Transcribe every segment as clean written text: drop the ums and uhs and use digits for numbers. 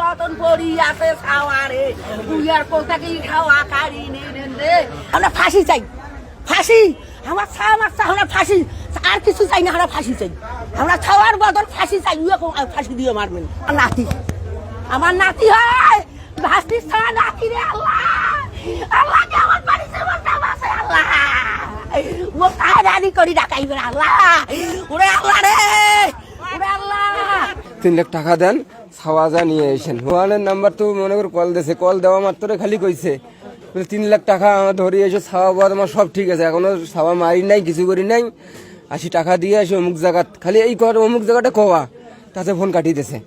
রতন পড়ি আছে ছাওয়ারে তুই আর কোথা কি খাওয়া কারি নেন রে আমরা ফাঁসি চাই ফাঁসি আমার আমরা ফাঁসি আর কিছু চাই না আমরা ফাঁসি চাই আমরা খাওয়ার বদল ফাঁসি চাই ফাঁসি দিয়ে মারবেন নাতি আমার নাতি হয় ভাস্তির ছাড়া নাতি রে আল্লাহ আল্লাহ কে আমার বাড়িতে বলতাম আছে আল্লাহ ও তাড়াতাড়ি করি ডাকাইবেন আল্লাহ ওরে আল্লাহ রে ওরে আল্লাহ 3 লাখ টাকা দেন ছাওয়াজা নিয়ে এসেন ওয়ানের নাম্বার তো মনে করে কল দিয়েছে কল দেওয়া মাত্র খালি কইছে 3 লাখ টাকা আমার ধরে এসে ছাওয়া বাদ আমার সব ঠিক আছে এখনো ছাওয়া মারি নাই কিছু করি নাই 80 টাকা দিয়ে আসে অমুক জায়গা খালি এই কর অমুক জায়গাটা কোয়া তাতে ফোন কাটিয়ে দিয়েছে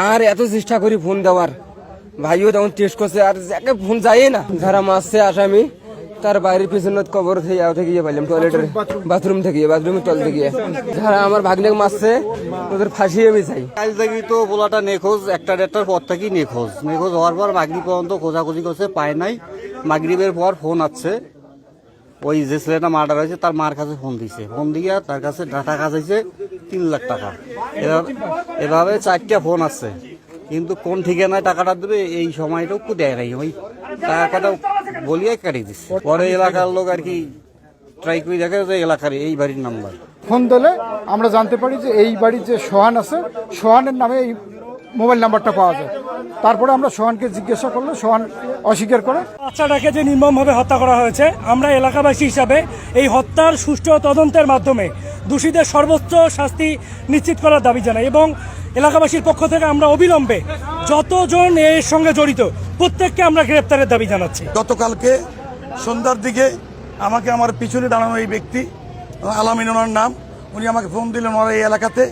আর এত চেষ্টা করি ফোন দেওয়ার ভাইও তখন টেস্ট করছে আর যাকে ফোন যায় না যারা মারছে আসামি তার বাড়ির পিছনে কবর থেকে গিয়ে পাইলাম টয়লেটের বাথরুমের তল থেকে যারা আমার ভাগ্নে মারছে ওদের ফাঁসিয়ে আমি চাই কাল থেকে তো বলাটা নেখোঁজ একটার পর থেকেই নেখোঁজ হওয়ার পর মাগরিব পর্যন্ত খোঁজাখুঁজি করছে পায় নাই মাগরিবের পর ফোন আসছে ওই যে ছেলেটা মার্ডার হয়েছে তার মার কাছে ফোন দিছে ফোন দিয়ে তার কাছে টাকা চাইছে 3 লাখ টাকা এভাবে 4টা ফোন আসছে কিন্তু কোন ঠিকানায় টাকাটা দেবে এই সময়টুকু দেয় নাই ওই টাকাটা বলিয়ে কাটিয়ে দিচ্ছে পরে এলাকার লোক আর কি ট্রাই করে দেখে যে এলাকার এই বাড়ির নাম্বার ফোন দিলে আমরা জানতে পারি যে এই বাড়ির যে সোহান আছে সোহানের নামে এই মোবাইল নাম্বারটা পাওয়া যায় তারপরে আমরা সোহানকে জিজ্ঞাসা করলে সোহান অস্বীকার করে বাচ্চাটাকে যে নির্মমভাবে হত্যা করা হয়েছে আমরা এলাকাবাসী হিসাবে এই হত্যার সুষ্ঠু তদন্তের মাধ্যমে দোষীদের সর্বোচ্চ শাস্তি নিশ্চিত করার দাবি জানাই এবং এলাকাবাসীর পক্ষ থেকে আমরা অবিলম্বে যতজন এর সঙ্গে জড়িত প্রত্যেককে আমরা গ্রেপ্তারের দাবি জানাচ্ছি গতকালকে সন্ধ্যার দিকে আমাকে আমার পিছনে দাঁড়ানো এই ব্যক্তি আলামিন ওনার নাম উনি আমাকে ফোন দিলেন ওনার এই এলাকাতে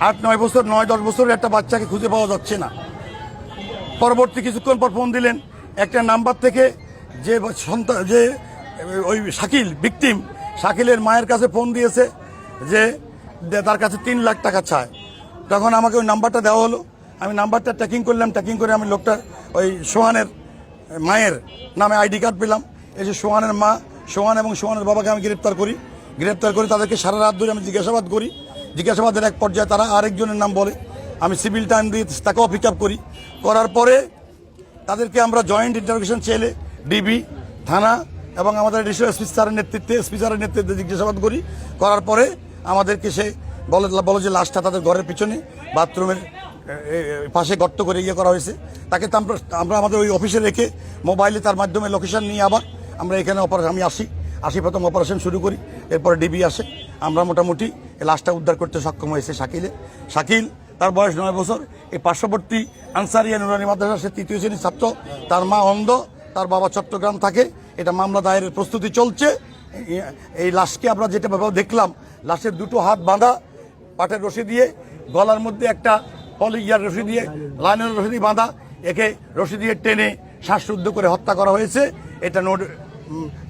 8-9 বছর 9-10 বছরের একটা বাচ্চাকে খুঁজে পাওয়া যাচ্ছে না পরবর্তী কিছুক্ষণ পর ফোন দিলেন একটা নাম্বার থেকে যে সন্তান যে ওই শাকিল ভিকটিম শাকিলের মায়ের কাছে ফোন দিয়েছে যে তার কাছে 3 লাখ টাকা চায় তখন আমাকে ওই নাম্বারটা দেওয়া হলো আমি নাম্বারটা ট্র্যাকিং করলাম ট্র্যাকিং করে আমি লোকটা ওই সোহানের মায়ের নামে আইডি কার্ড পেলাম এই যে সোহানের মা সোহান এবং সোহানের বাবাকে আমি গ্রেপ্তার করে তাদেরকে সারা রাত ধরে আমি জিজ্ঞাসাবাদ করি জিজ্ঞাসাবাদের এক পর্যায়ে তারা আরেকজনের নাম বলে আমি সিভিল টাইম দিয়ে তাকেও পিক আপ করার পরে তাদেরকে আমরা জয়েন্ট ইন্টারোগেশন চেলে ডিবি থানা এবং আমাদের এডিশনাল এসপি স্যারের নেতৃত্বে জিজ্ঞাসাবাদ করার পরে আমাদেরকে সে বলে যে লাশটা তাদের ঘরের পিছনে বাথরুমের পাশে গর্ত করে করা হয়েছে তাকে তো আমরা আমাদের ওই অফিসে রেখে মোবাইলে তার মাধ্যমে লোকেশন নিয়ে আবার আমরা এখানে আমি আসি প্রথম অপারেশন শুরু করি এরপরে ডিবি আসে আমরা মোটামুটি এই লাশটা উদ্ধার করতে সক্ষম হয়েছে শাকিল তার বয়স 9 বছর এই পার্শ্ববর্তী আনসারিয়া নুরানি মাদ্রাসা সে 3য় শ্রেণীর ছাত্র তার মা অন্ধ তার বাবা চট্টগ্রাম থাকে এটা মামলা দায়েরের প্রস্তুতি চলছে এই লাশকে আমরা যেটা ব্যাপার দেখলাম লাশের 2 হাত বাঁধা পাটের রশি দিয়ে গলার মধ্যে একটা পলিয়ার রশি দিয়ে লাইনের রশি দিয়ে বাঁধা একে রশি দিয়ে টেনে শ্বাসরুদ্ধ করে হত্যা করা হয়েছে এটা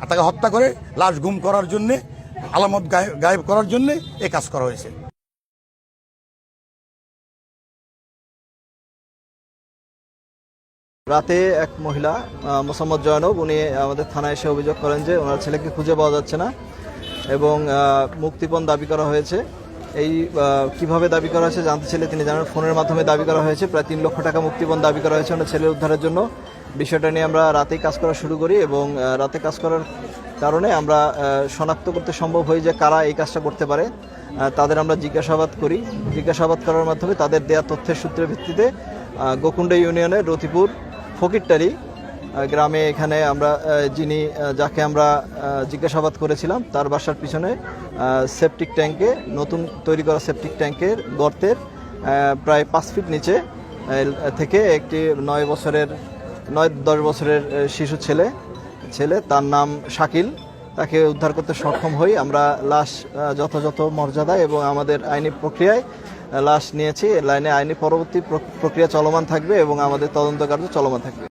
তাকে হত্যা করে লাশ গুম করার জন্যে আলামত গায়েব করার জন্যে এই কাজ করা হয়েছে রাতে এক মহিলা মোসাম্মদ জয়নব উনি আমাদের থানায় এসে অভিযোগ করেন যে ওনার ছেলেকে খুঁজে পাওয়া যাচ্ছে না এবং মুক্তিপণ দাবি করা হয়েছে এই কিভাবে দাবি করা হয়েছে জানতে চাইলে তিনি জানান ফোনের মাধ্যমে দাবি করা হয়েছে প্রায় 3 লক্ষ টাকা মুক্তিপণ দাবি করা হয়েছে ওনার ছেলের উদ্ধারের জন্য বিষয়টা নিয়ে আমরা রাতেই কাজ করা শুরু করি এবং রাতে কাজ করার কারণে আমরা শনাক্ত করতে সম্ভব হই যে কারা এই কাজটা করতে পারে তাদের আমরা জিজ্ঞাসাবাদ করার মাধ্যমে তাদের দেয়া তথ্যের সূত্রের ভিত্তিতে গোকুণ্ডা ইউনিয়নের রতিপুর ফকিরটারি গ্রামে এখানে আমরা যাকে আমরা জিজ্ঞাসাবাদ করেছিলাম তার বাসার পিছনে সেপটিক ট্যাঙ্কে নতুন তৈরি করা সেপটিক ট্যাঙ্কের গর্তের প্রায় 5 ফিট নিচে থেকে একটি 9-10 বছরের শিশু ছেলে তার নাম শাকিল তাকে উদ্ধার করতে সক্ষম হই আমরা লাশ যথাযথ মর্যাদায় এবং আমাদের আইনি প্রক্রিয়ায় লাশ নিয়েছি লাইনে আইনি পরবর্তী প্রক্রিয়া চলমান থাকবে এবং আমাদের তদন্ত কার্য চলমান থাকবে